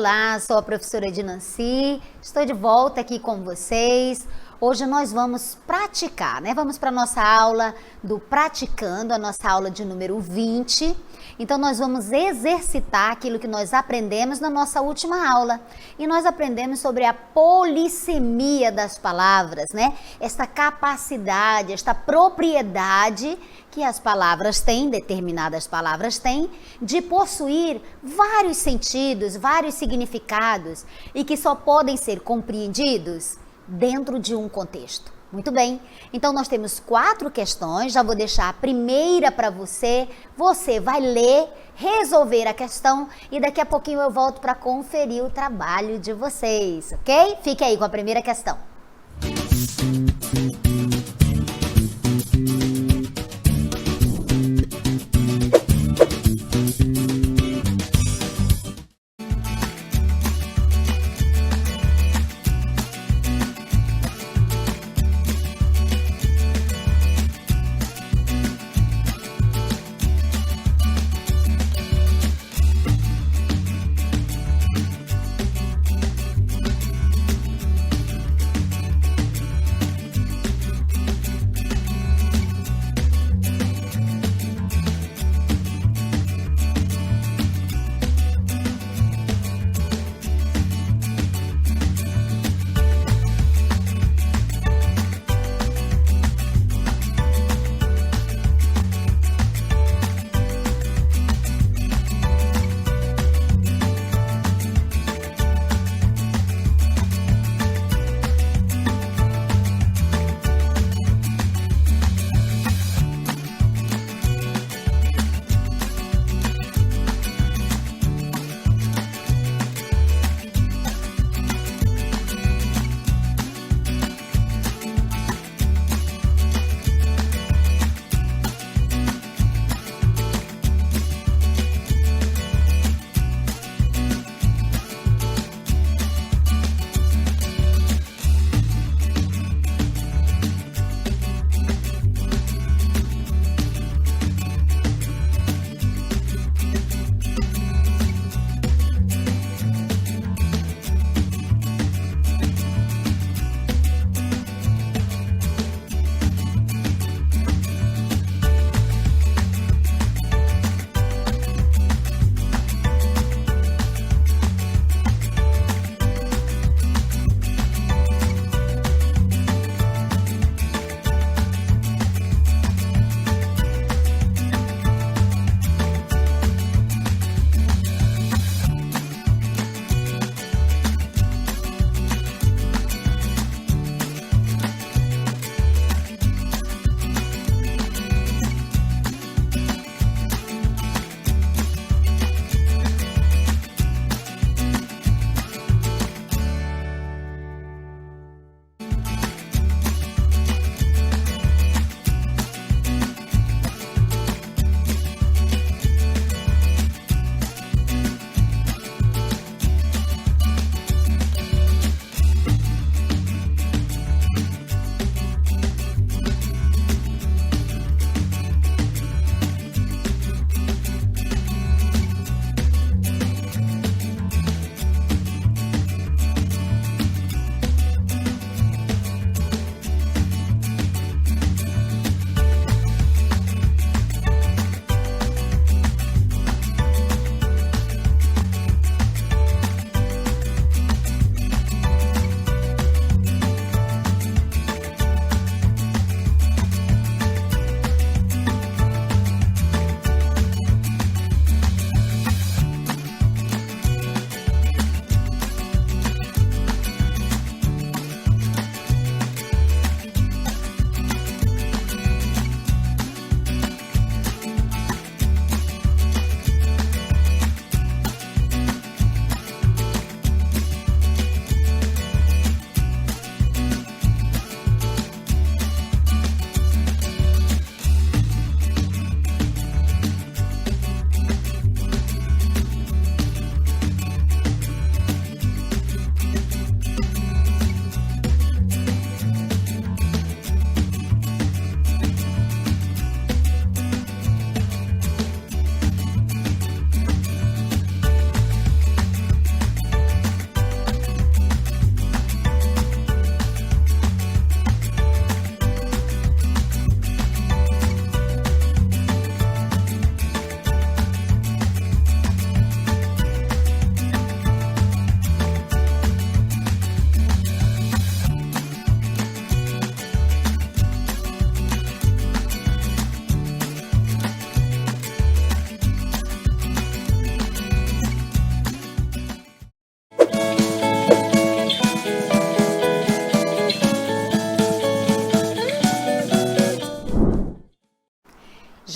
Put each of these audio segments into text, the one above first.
Olá, sou a professora Dinancy, estou de volta aqui com vocês. Hoje nós vamos praticar, né? Vamos para a nossa aula do Praticando, a nossa aula de número 20. Então nós vamos exercitar aquilo que nós aprendemos na nossa última aula. E nós aprendemos sobre a polissemia das palavras, né? Esta capacidade, esta propriedade que as palavras têm, determinadas palavras têm, de possuir vários sentidos, vários significados e que só podem ser compreendidos dentro de um contexto. Muito bem, então nós temos 4 questões, já vou deixar a primeira para você, você vai ler, resolver a questão e daqui a pouquinho eu volto para conferir o trabalho de vocês, ok? Fique aí com a primeira questão.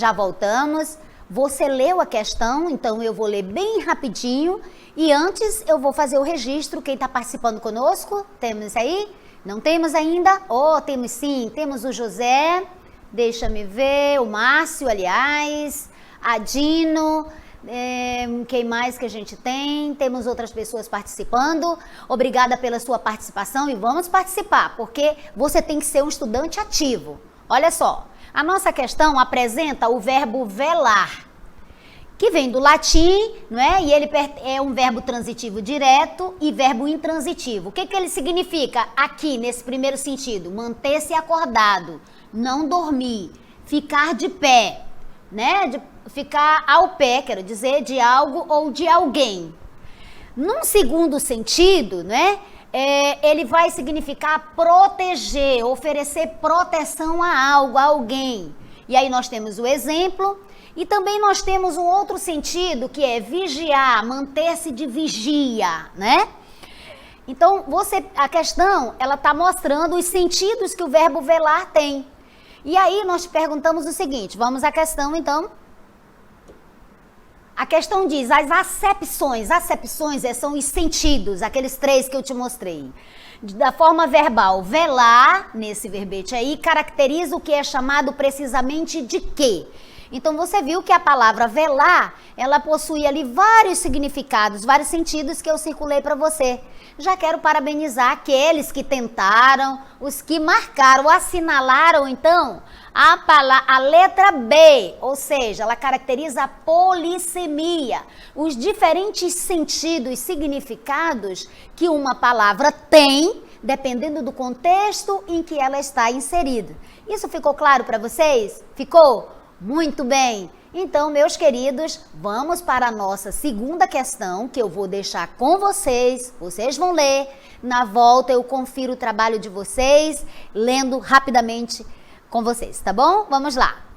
Já voltamos. Você leu a questão, então eu vou ler bem rapidinho. E antes eu vou fazer o registro. Quem está participando conosco? Temos aí? Não temos ainda? Oh, temos sim. Temos o José. Deixa-me ver. O Márcio, aliás. A Dino. Quem mais que a gente tem? Temos outras pessoas participando. Obrigada pela sua participação e vamos participar, porque você tem que ser um estudante ativo. Olha só, a nossa questão apresenta o verbo velar, que vem do latim, não é? E ele é um verbo transitivo direto e verbo intransitivo. O que ele significa aqui, nesse primeiro sentido? Manter-se acordado, não dormir, ficar de pé, né? De ficar ao pé, quero dizer, de algo ou de alguém. Num segundo sentido, né? Ele vai significar proteger, oferecer proteção a algo, a alguém. E aí nós temos o exemplo e também nós temos um outro sentido que é vigiar, manter-se de vigia, né? Então, a questão, ela está mostrando os sentidos que o verbo velar tem. E aí nós perguntamos o seguinte, vamos à questão então. A questão diz, as acepções são os sentidos, aqueles 3 que eu te mostrei. Da forma verbal, velar, nesse verbete aí, caracteriza o que é chamado precisamente de quê? Então você viu que a palavra velar, ela possui ali vários significados, vários sentidos que eu circulei para você. Já quero parabenizar aqueles que tentaram, os que marcaram, assinalaram então a letra B, ou seja, ela caracteriza a polissemia, os diferentes sentidos, significados que uma palavra tem, dependendo do contexto em que ela está inserida. Isso ficou claro para vocês? Ficou? Muito bem! Então, meus queridos, vamos para a nossa segunda questão, que eu vou deixar com vocês. Vocês vão ler. Na volta, eu confiro o trabalho de vocês, lendo rapidamente com vocês, tá bom? Vamos lá!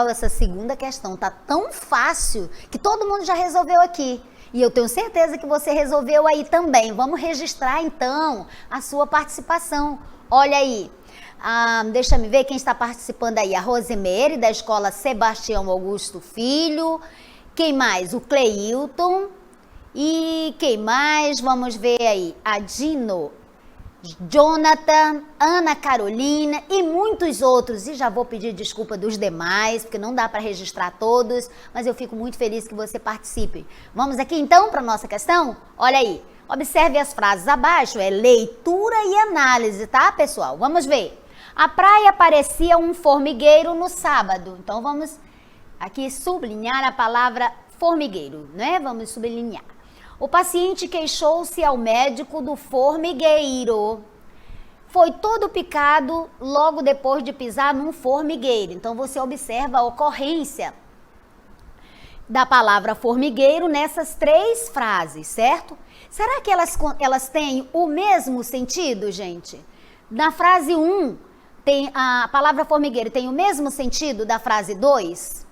Essa segunda questão tá tão fácil que todo mundo já resolveu aqui. E eu tenho certeza que você resolveu aí também. Vamos registrar então a sua participação. Olha aí, deixa eu ver quem está participando aí. A Rosemary, da escola Sebastião Augusto Filho. Quem mais? O Cleilton. E quem mais? Vamos ver aí. A Dino, Jonathan, Ana Carolina e muitos outros. E já vou pedir desculpa dos demais, porque não dá para registrar todos, mas eu fico muito feliz que você participe. Vamos aqui então para a nossa questão? Olha aí, observe as frases abaixo, é leitura e análise, tá, pessoal? Vamos ver. A praia parecia um formigueiro no sábado. Então vamos aqui sublinhar a palavra formigueiro, né? Vamos sublinhar. O paciente queixou-se ao médico do formigueiro. Foi todo picado logo depois de pisar num formigueiro. Então, você observa a ocorrência da palavra formigueiro nessas três frases, certo? Será que elas têm o mesmo sentido, gente? Na frase 1, a palavra formigueiro tem o mesmo sentido da frase 2?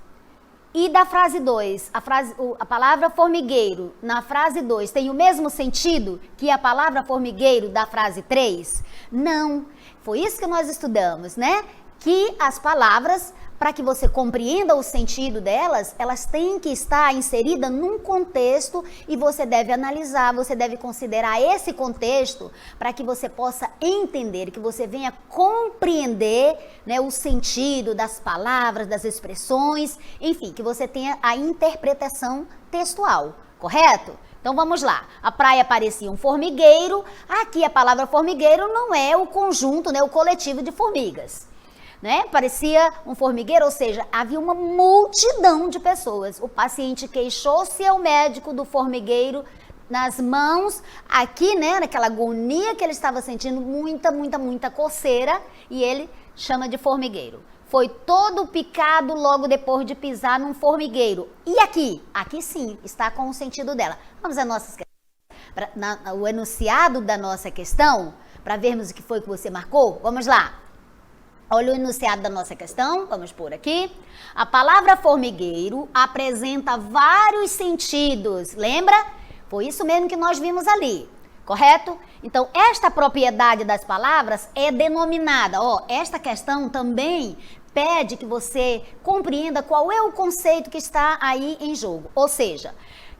E da frase 2, a palavra formigueiro na frase 2 tem o mesmo sentido que a palavra formigueiro da frase 3? Não. Foi isso que nós estudamos, né? Que as palavras, para que você compreenda o sentido delas, elas têm que estar inseridas num contexto e você deve analisar, você deve considerar esse contexto para que você possa entender, que você venha compreender, né, o sentido das palavras, das expressões, enfim, que você tenha a interpretação textual, correto? Então vamos lá, a praia parecia um formigueiro, aqui a palavra formigueiro não é o conjunto, né, o coletivo de formigas. Né? Parecia um formigueiro, ou seja, havia uma multidão de pessoas. O paciente queixou-se ao médico do formigueiro nas mãos, aqui, né, naquela agonia que ele estava sentindo, muita coceira, e ele chama de formigueiro. Foi todo picado logo depois de pisar num formigueiro. E aqui? Aqui sim, está com o sentido dela. Vamos às nossas questões. O enunciado da nossa questão, para vermos o que foi que você marcou. Vamos lá. Olha o enunciado da nossa questão, vamos pôr aqui. A palavra formigueiro apresenta vários sentidos, lembra? Foi isso mesmo que nós vimos ali, correto? Então, esta propriedade das palavras é denominada, esta questão também pede que você compreenda qual é o conceito que está aí em jogo. Ou seja,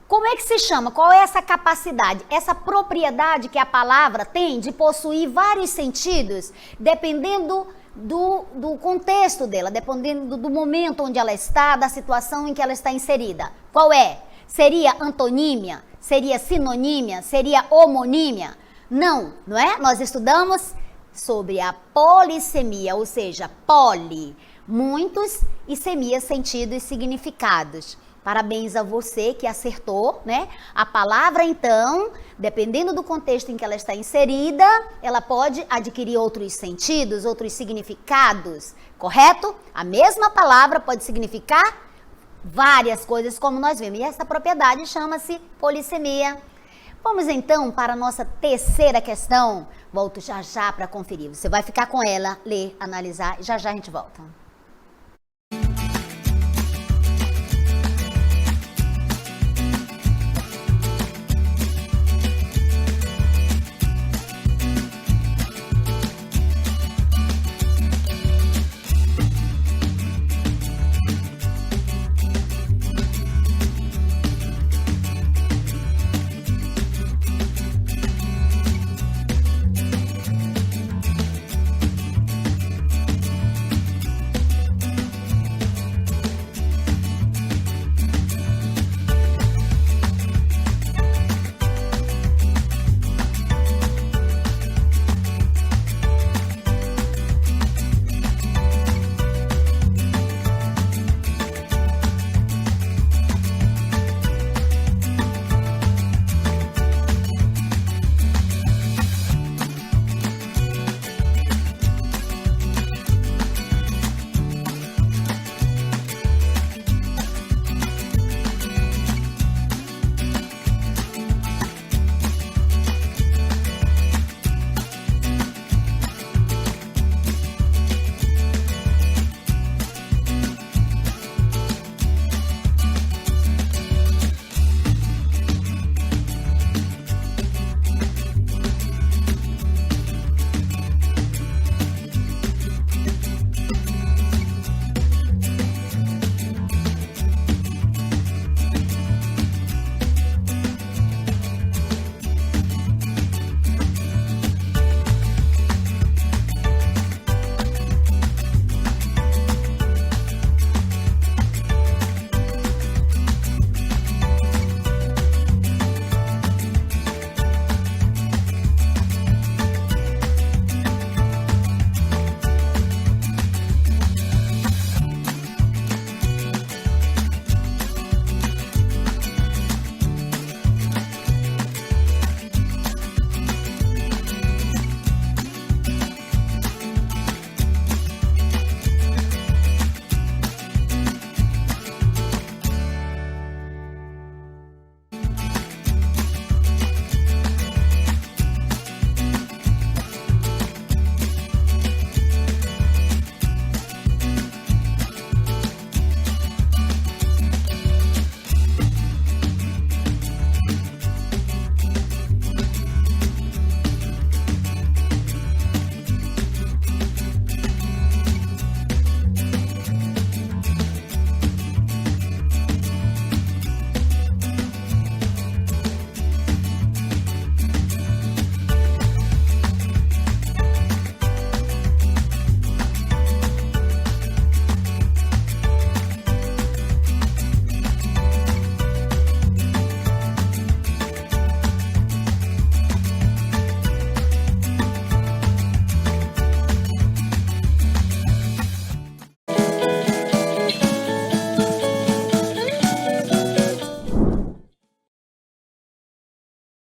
como é que se chama? Qual é essa capacidade, essa propriedade que a palavra tem de possuir vários sentidos, dependendo do contexto dela, dependendo do momento onde ela está, da situação em que ela está inserida. Qual é? Seria antonímia? Seria sinonímia? Seria homonímia? Não, não é? Nós estudamos sobre a polissemia, ou seja, poli, muitos, e semia, sentido e significados. Parabéns a você que acertou, né? A palavra, então, dependendo do contexto em que ela está inserida, ela pode adquirir outros sentidos, outros significados, correto? A mesma palavra pode significar várias coisas, como nós vimos. E essa propriedade chama-se polissemia. Vamos, então, para a nossa terceira questão. Volto já para conferir. Você vai ficar com ela, ler, analisar, e já a gente volta.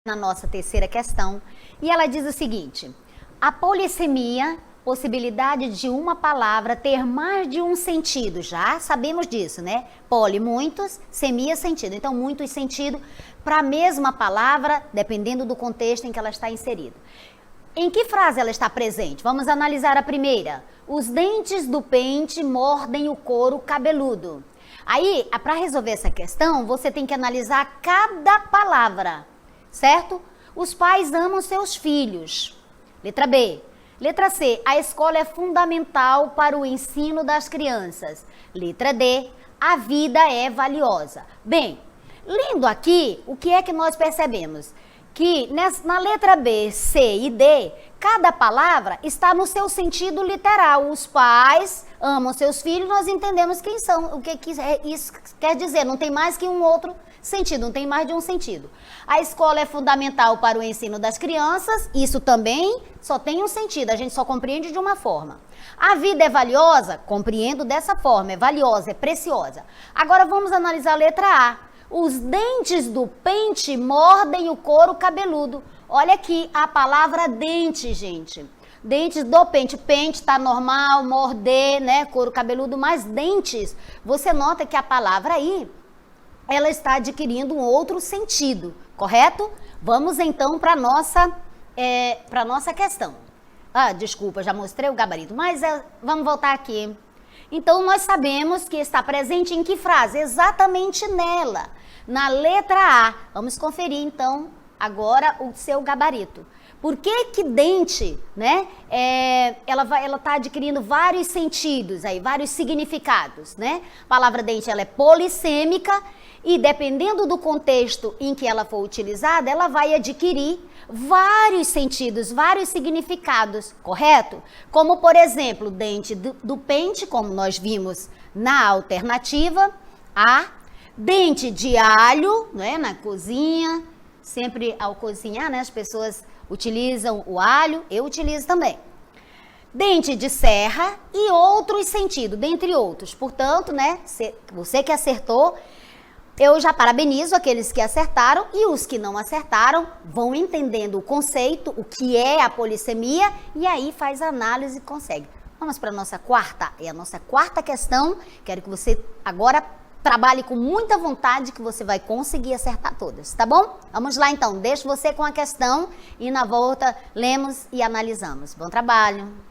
na nossa terceira questão, e ela diz o seguinte: a polissemia, possibilidade de uma palavra ter mais de um sentido, já sabemos disso, né? Poli, muitos, semia, sentido. Então, muitos sentido para a mesma palavra, dependendo do contexto em que ela está inserida. Em que frase ela está presente? Vamos analisar a primeira. Os dentes do pente mordem o couro cabeludo. Aí, para resolver essa questão, você tem que analisar cada palavra, certo? Os pais amam seus filhos. Letra B. Letra C. A escola é fundamental para o ensino das crianças. Letra D. A vida é valiosa. Bem, lendo aqui, o que é que nós percebemos? Que na letra B, C e D, cada palavra está no seu sentido literal. Os pais amam seus filhos, nós entendemos quem são, o que isso quer dizer. Não tem mais que um outro sentido, não tem mais de um sentido. A escola é fundamental para o ensino das crianças, isso também só tem um sentido, a gente só compreende de uma forma. A vida é valiosa? Compreendo dessa forma, é valiosa, é preciosa. Agora vamos analisar a letra A. Os dentes do pente mordem o couro cabeludo. Olha aqui a palavra dente, gente. Dentes do pente. Pente tá normal, morder, né? Couro cabeludo, mas dentes. Você nota que a palavra aí, ela está adquirindo um outro sentido, correto? Vamos então para nossa questão. Ah, desculpa, já mostrei o gabarito, mas vamos voltar aqui. Então, nós sabemos que está presente em que frase? Exatamente nela, na letra A. Vamos conferir, então, agora o seu gabarito. Por que dente, né? Ela está adquirindo vários sentidos aí, vários significados, né? A palavra dente, ela é polissêmica e dependendo do contexto em que ela for utilizada, ela vai adquirir vários sentidos, vários significados, correto? Como, por exemplo, dente do pente, como nós vimos na alternativa A, dente de alho, né, na cozinha, sempre ao cozinhar, né, as pessoas utilizam o alho, eu utilizo também. Dente de serra e outros sentidos, dentre outros. Portanto, né, você que acertou, eu já parabenizo aqueles que acertaram e os que não acertaram vão entendendo o conceito, o que é a polissemia e aí faz a análise e consegue. Vamos para a nossa quarta questão. Quero que você agora trabalhe com muita vontade que você vai conseguir acertar todas, tá bom? Vamos lá então, deixo você com a questão e na volta lemos e analisamos. Bom trabalho!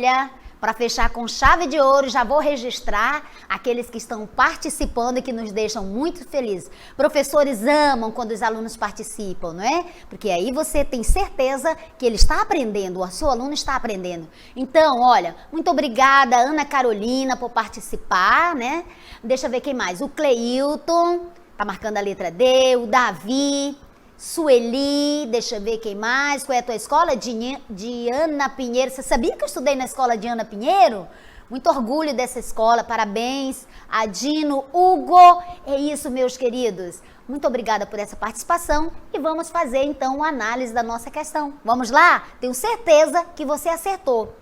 olha, para fechar com chave de ouro, já vou registrar aqueles que estão participando e que nos deixam muito felizes. Professores amam quando os alunos participam, não é? Porque aí você tem certeza que ele está aprendendo, o seu aluno está aprendendo. Então, olha, muito obrigada, Ana Carolina, por participar, né? Deixa eu ver quem mais. O Cleilton, tá marcando a letra D, o Davi, Sueli, deixa eu ver quem mais. Qual é a tua escola? Diana Pinheiro. Você sabia que eu estudei na escola Diana Pinheiro? Muito orgulho dessa escola, parabéns. Adino, Hugo, é isso, meus queridos. Muito obrigada por essa participação e vamos fazer então uma análise da nossa questão. Vamos lá? Tenho certeza que você acertou.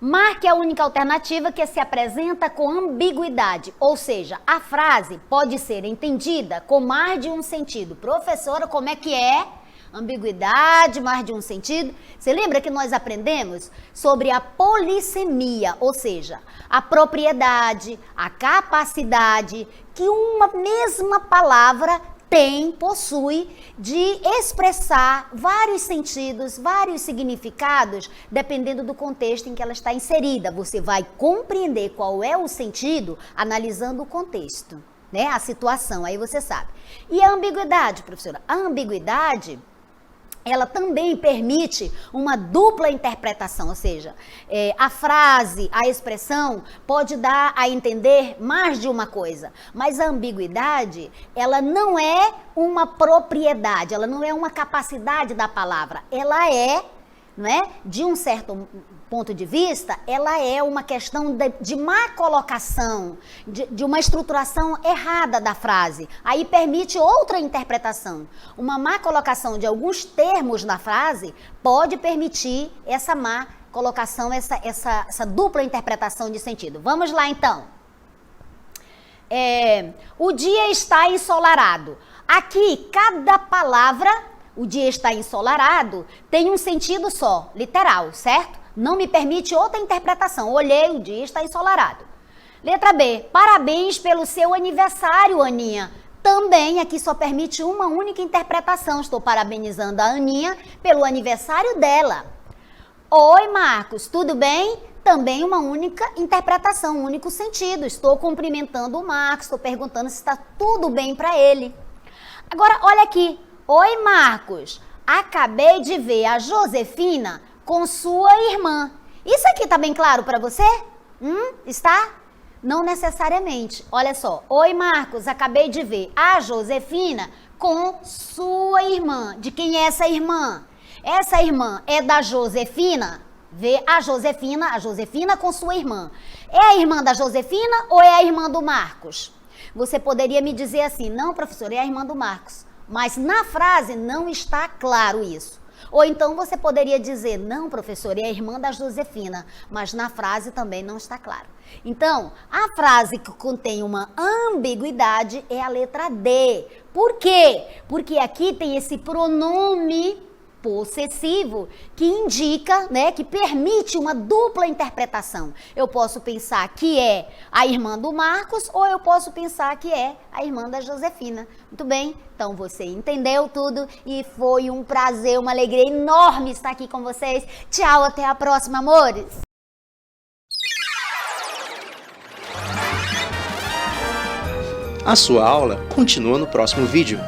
Marque a única alternativa que se apresenta com ambiguidade, ou seja, a frase pode ser entendida com mais de um sentido. Professora, como é que é? Ambiguidade, mais de um sentido. Você lembra que nós aprendemos sobre a polissemia, ou seja, a propriedade, a capacidade que uma mesma palavra possui de expressar vários sentidos, vários significados, dependendo do contexto em que ela está inserida. Você vai compreender qual é o sentido analisando o contexto, né? A situação, aí você sabe. E a ambiguidade, professora? A ambiguidade, ela também permite uma dupla interpretação, ou seja, a frase, a expressão pode dar a entender mais de uma coisa, mas a ambiguidade, ela não é uma propriedade, ela não é uma capacidade da palavra, ela é, não é, de um certo ponto de vista, ela é uma questão de má colocação, de uma estruturação errada da frase. Aí permite outra interpretação. Uma má colocação de alguns termos na frase pode permitir essa má colocação, essa dupla interpretação de sentido. Vamos lá então. O dia está ensolarado. Aqui, cada palavra, o dia está ensolarado, tem um sentido só, literal, certo? Não me permite outra interpretação. Olhei, o dia está ensolarado. Letra B. Parabéns pelo seu aniversário, Aninha. Também aqui só permite uma única interpretação. Estou parabenizando a Aninha pelo aniversário dela. Oi, Marcos, tudo bem? Também uma única interpretação, um único sentido. Estou cumprimentando o Marcos, estou perguntando se está tudo bem para ele. Agora, olha aqui. Oi, Marcos. Acabei de ver a Josefina com sua irmã. Isso aqui tá bem claro para você? Está? Não necessariamente. Olha só. Oi, Marcos, acabei de ver a Josefina com sua irmã. De quem é essa irmã? Essa irmã é da Josefina? Vê a Josefina com sua irmã. É a irmã da Josefina ou é a irmã do Marcos? Você poderia me dizer assim, não, professor, é a irmã do Marcos. Mas na frase não está claro isso. Ou então você poderia dizer, não, professor, é a irmã da Josefina, mas na frase também não está claro. Então, a frase que contém uma ambiguidade é a letra D. Por quê? Porque aqui tem esse pronome possessivo que indica, né, que permite uma dupla interpretação. Eu posso pensar que é a irmã do Marcos ou eu posso pensar que é a irmã da Josefina. Muito bem? Então você entendeu tudo e foi um prazer, uma alegria enorme estar aqui com vocês. Tchau, até a próxima, amores! A sua aula continua no próximo vídeo.